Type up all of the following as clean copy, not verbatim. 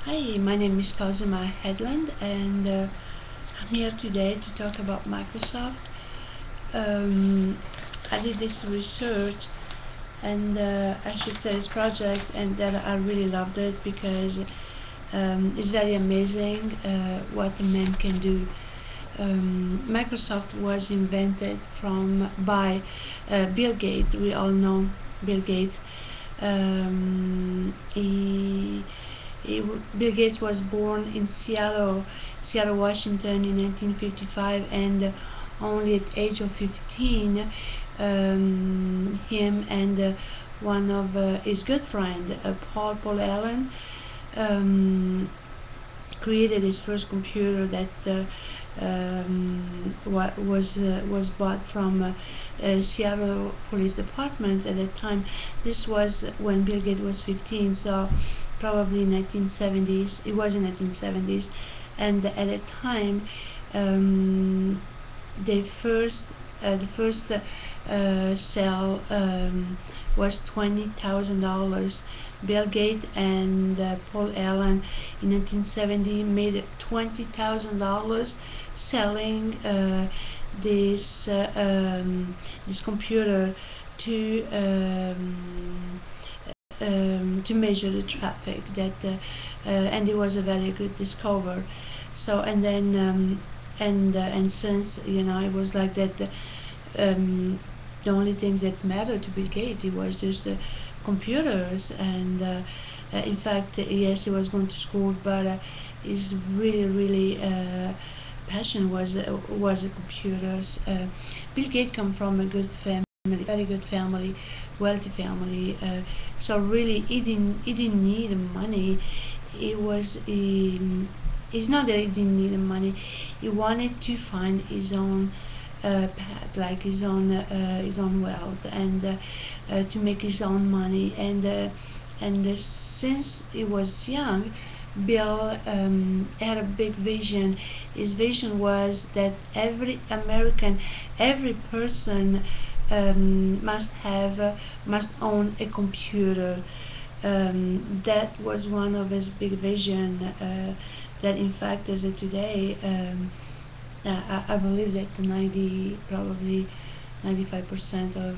Hi, my name is Cozzi64's and I'm here today to talk about Microsoft. I did this research and I should say this project, and that I really loved it because it's very amazing what the man can do. Microsoft was invented by Bill Gates. We all know Bill Gates. Bill Gates was born in Seattle, Washington in 1955, and only at the age of 15, him and one of his good friend, Paul Allen, um, created his first computer that was bought from Seattle Police Department at that time. This was when Bill Gates was 15, so probably 1970s. It was in 1970s, and at that time, um, the first sale was $20,000. Bill Gates and Paul Allen in 1970 made $20,000 selling this computer to measure the traffic. And it was a very good discovery. So and since it was like that. The only things that mattered to Bill Gates, it was just computers, and in fact, yes, he was going to school, but his really passion was computers. Bill Gates come from a good family, very good family, wealthy family. So really, he didn't need the money. It's not that he didn't need the money. He wanted to find his own path, like his own wealth, and to make his own money. And since he was young, Bill had a big vision. His vision was that every American, every person must own a computer. That was one of his big vision. That in fact, as of today, I believe that probably 95% of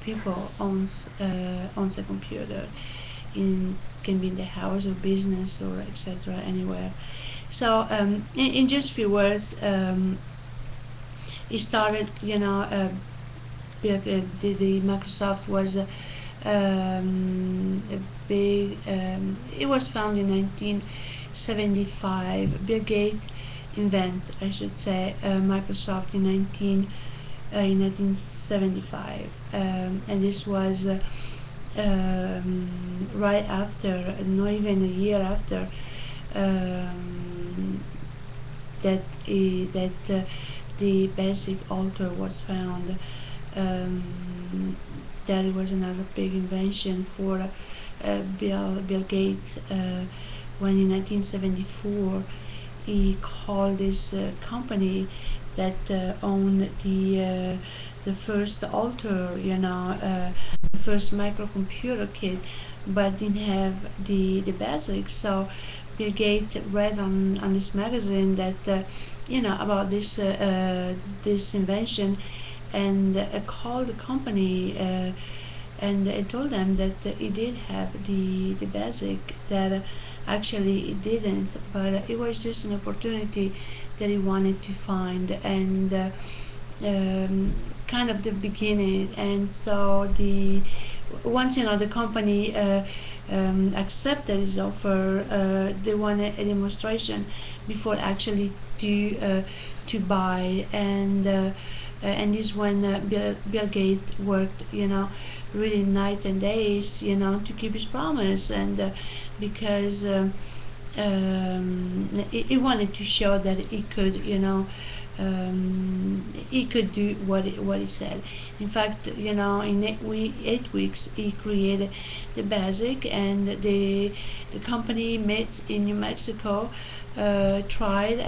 people owns a computer. Can be in the house or business or etc. anywhere. So in just few words, it started. The Microsoft was a big. It was founded in 1975. Bill Gates I should say, Microsoft in 1975, and this was right after, not even a year after, that the basic altar was found. That was another big invention for Bill Gates, when in 1974 he called this company that owned the first altar, the first microcomputer kit, but didn't have the basics. So Bill Gates read on this magazine that about this invention, and called the company and told them that he did have the basic, that actually it didn't, but it was just an opportunity that he wanted to find, and kind of the beginning. And so once the company accepted his offer, they wanted a demonstration before actually to buy, and this when Bill Gates worked really night and days to keep his promise, and because he wanted to show that he could he could do what he said. In fact, in 8 weeks he created the basic, and the company mates in New Mexico tried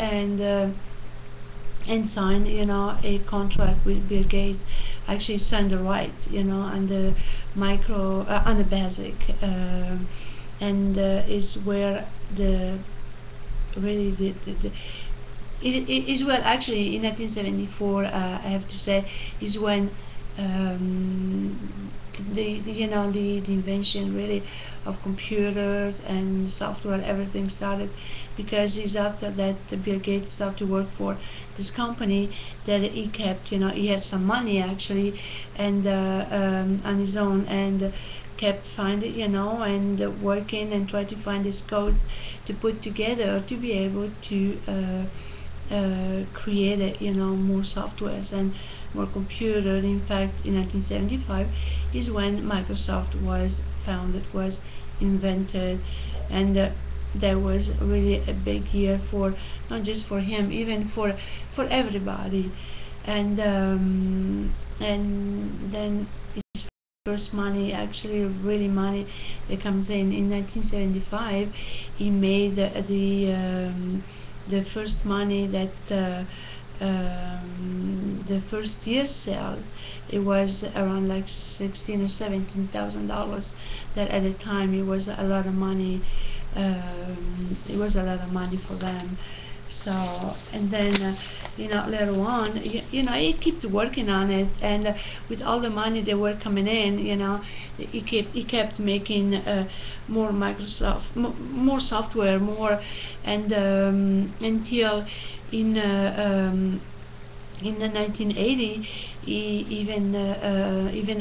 and signed a contract with Bill Gates. Actually signed the rights on the basic, and is where the really the is well, actually in 1974, I have to say, is when the invention really of computers and software, everything started, because it's after that Bill Gates started to work for this company that he kept, he had some money actually, and on his own, and kept finding, and working and try to find these codes to put together to be able to create more softwares and more computer. In fact, in 1975 is when Microsoft was founded, was invented, and that was really a big year for not just for him, even for everybody. And then his first money, actually really money that comes in 1975, he made the first money that the first year sales, it was around like $16,000 or $17,000. That at the time it was a lot of money. It was a lot of money for them. So, and then later on, he kept working on it, and with all the money that were coming in, he kept making more Microsoft, more software, more, and until in the 1980, even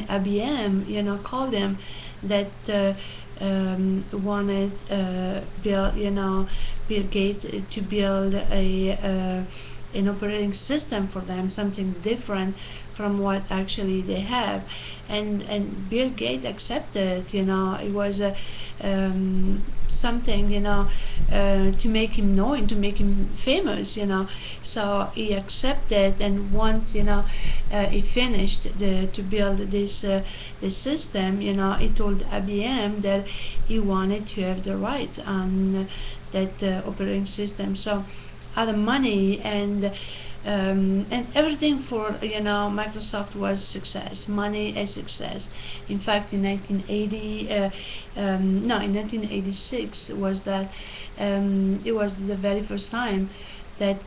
IBM, called him that wanted Bill Gates to build an operating system for them, something different from what actually they have, and Bill Gates accepted. It was something, to make him known, to make him famous. So he accepted, and once he finished to build this system, he told IBM that he wanted to have the rights on that operating system. So other money and everything for Microsoft was success, money and success. In fact, in 1986 was that it was the very first time that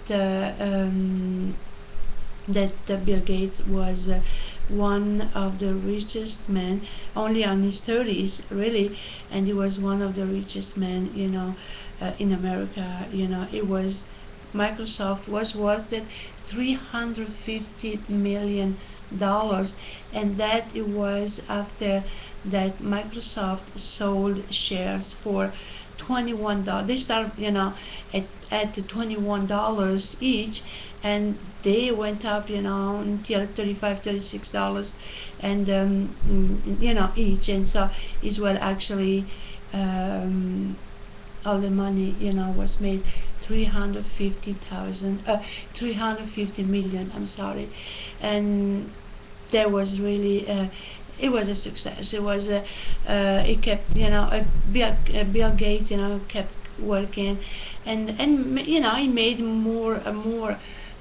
Bill Gates was one of the richest men, only on his 30s really, and he was one of the richest men in America. It was, Microsoft was worth it $350 million, and that it was after that Microsoft sold shares for $21. They started at $21 each, and they went up until $35-$36, and each, and so is what actually all the money was made. 350 million, I'm sorry, and that was really it was a success. It was it kept Bill Gates kept working, and he made more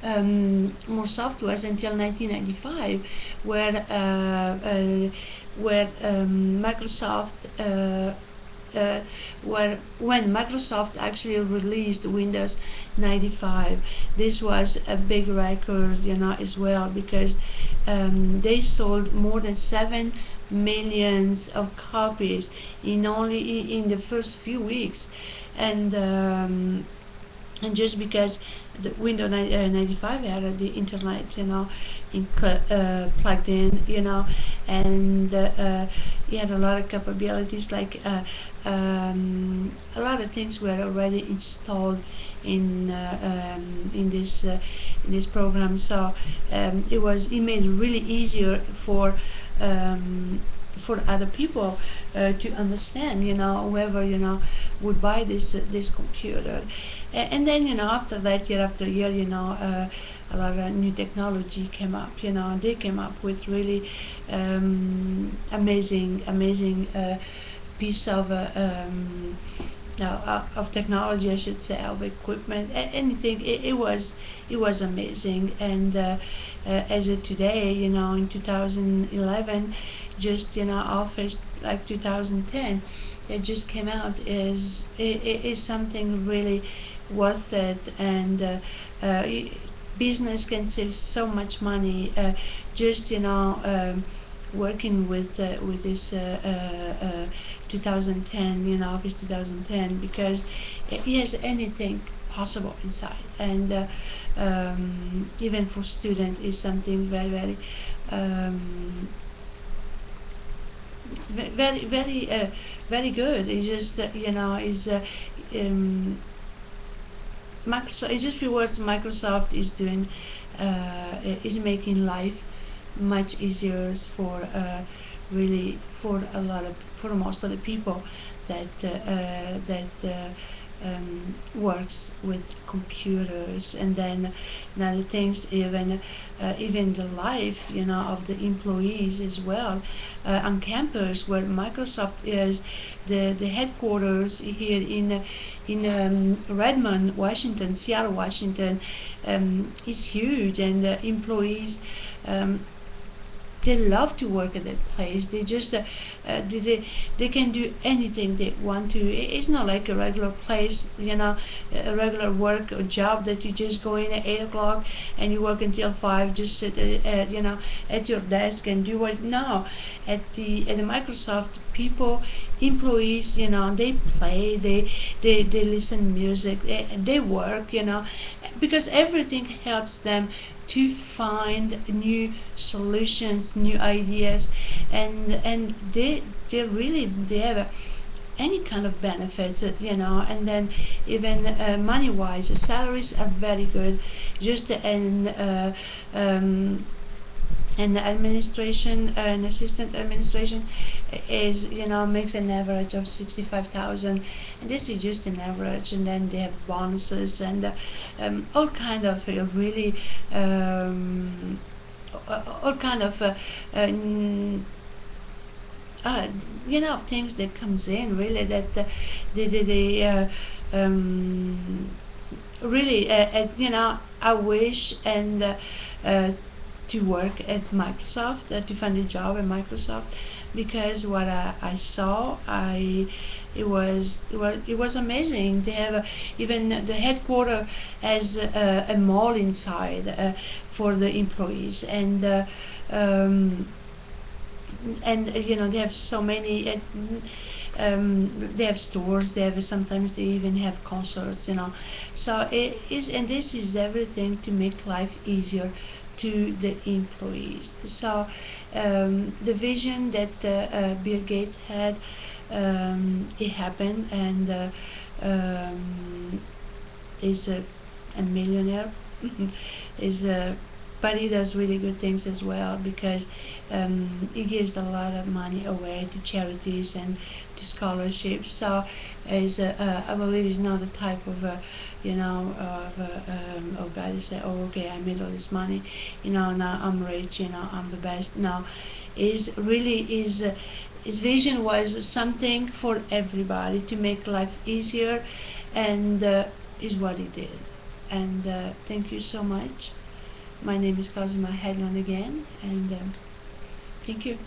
softwares until 1995, where Microsoft when Microsoft actually released Windows 95. This was a big record, as well, because they sold more than 7 millions of copies in the first few weeks, and just because the Windows 95 had the internet, plugged in, and he had a lot of capabilities, like a lot of things were already installed in this program. So it made it really easier for other people to understand, whoever would buy this computer. And then after that, year after year, a lot of new technology came up. They came up with really amazing piece of technology, I should say, of equipment, anything. It was amazing. And as of today, in 2011, just Office like 2010, that just came out is something really worth it, and business can save so much money just working with this 2010, Office 2010, because it has anything possible inside, and even for student is something very very very good. It's just is Microsoft. It just few words. Microsoft is doing is making life much easier for really for most of the people that works with computers, and then another things, even the life of the employees as well on campus, where Microsoft is the headquarters here in Redmond, Washington, Seattle, Washington, is huge, and employees they love to work at that place. They just they can do anything they want to. It's not like a regular place, a regular work or job that you just go in at 8 o'clock and you work until 5. Just sit at your desk and do what. No, at the Microsoft, people, employees, they play, they listen music, they work, because everything helps them to find new solutions, new ideas, and they have any kind of benefits, and then even money wise, the salaries are very good. Just and administration, an assistant administration is makes an average of 65,000, and this is just an average, and then they have bonuses and all kind of really all kind of things that comes in really that they really I wish and to work at Microsoft, to find a job at Microsoft, because what I saw, it was amazing. They have even the headquarters has a mall inside for the employees, and they have so many. They have stores. They have sometimes they even have concerts. So it is, and this is everything to make life easier to the employees. So the vision that Bill Gates had, it happened, and is a millionaire. Is but he does really good things as well, because he gives a lot of money away to charities and to scholarships. So is I believe he's not the type of of guy to say, oh okay, I made all this money, now I'm rich, I'm the best. No, is really his vision was something for everybody to make life easier, and is what he did. And thank you so much. My name is Cosima Headland again, and thank you.